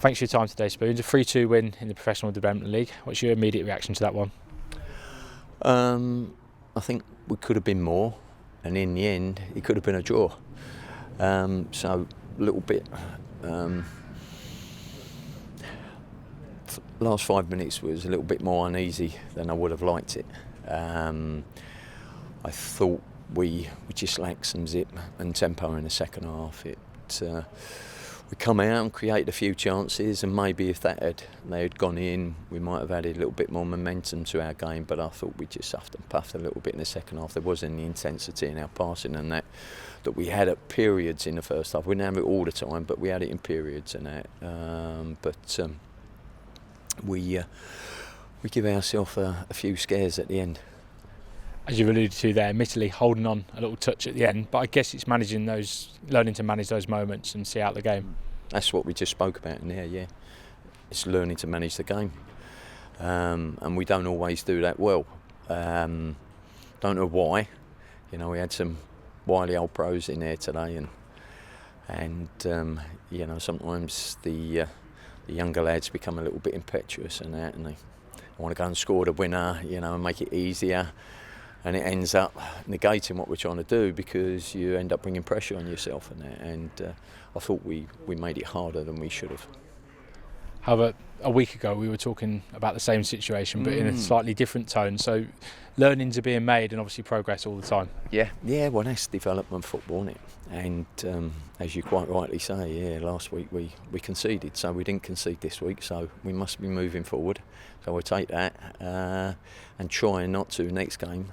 Thanks for your time today, Spoons. A 3-2 win in the Professional Development League. What's your immediate reaction to that one? I think we could have been more, and in the end, it could have been a draw. So a little bit. Last 5 minutes was a little bit more uneasy than I would have liked it. I thought we just lacked some zip and tempo in the second half. We come out and create a few chances, and maybe if they had gone in, we might have added a little bit more momentum to our game. But I thought we just huffed and puffed a little bit in the second half. There wasn't any intensity in our passing and that we had at periods in the first half. We didn't have it all the time, but we had it in periods and that. We give ourselves a few scares at the end. As you've alluded to there, admittedly holding on a little touch at the end, but I guess it's learning to manage those moments and see out the game. That's what we just spoke about in there, yeah. It's learning to manage the game. And we don't always do that well. Don't know why. We had some wily old pros in there today, and sometimes the younger lads become a little bit impetuous and that, and they want to go and score the winner, and make it easier. And it ends up negating what we're trying to do because you end up bringing pressure on yourself and that. And I thought we made it harder than we should have. However, a week ago we were talking about the same situation, but in a slightly different tone. So learnings are being made and obviously progress all the time. Yeah. Well, that's development football, isn't it? And as you quite rightly say, last week we conceded, so we didn't concede this week. So we must be moving forward. So we'll take that and try not to next game.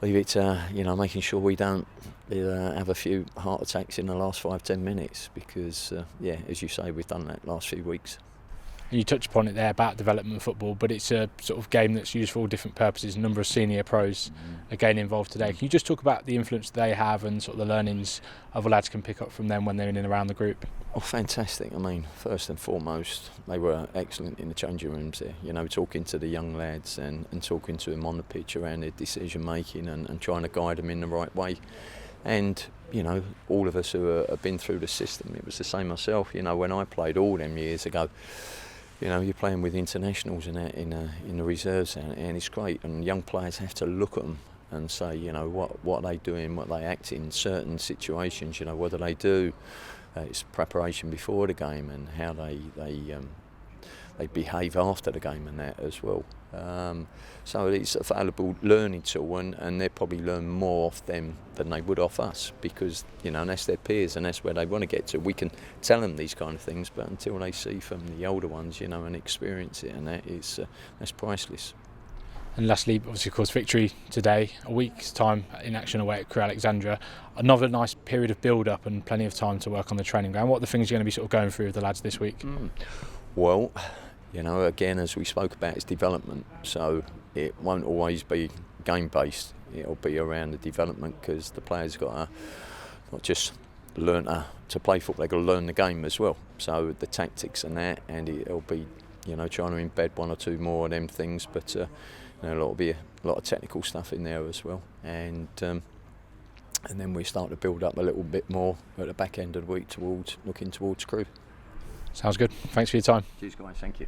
Leave it to, making sure we don't have a few heart attacks in the last 5-10 minutes because, as you say, we've done that last few weeks. And you touched upon it there about development football, but it's a sort of game that's used for all different purposes. A number of senior pros are getting involved today. Can you just talk about the influence they have and sort of the learnings other lads can pick up from them when they're in and around the group? Oh, fantastic. I mean, first and foremost, they were excellent in the changing rooms there, talking to the young lads and talking to them on the pitch around their decision making and trying to guide them in the right way. And, all of us who have been through the system, it was the same myself, when I played all them years ago. You're playing with internationals in the reserves, and it's great. And young players have to look at them and say, what are they doing, what they act in certain situations, what do they do? It's preparation before the game and how they behave after the game and that as well. So it's a valuable learning tool, and they probably learn more off them than they would off us because, that's their peers and that's where they want to get to. We can tell them these kind of things, but until they see from the older ones, and experience it, and that's priceless. And lastly, obviously, of course, victory today, a week's time in action away at Crewe Alexandra. Another nice period of build-up and plenty of time to work on the training ground. What are the things you're going to be sort of going through with the lads this week? Well, again, as we spoke about, it's development. So it won't always be game-based. It'll be around the development because the players got to not just learn to play football, they've got to learn the game as well. So the tactics and that, and it'll be, trying to embed one or two more of them things, but there'll be a lot of technical stuff in there as well. And then we start to build up a little bit more at the back end of the week looking towards Crewe. Sounds good. Thanks for your time. Cheers, guys. Thank you.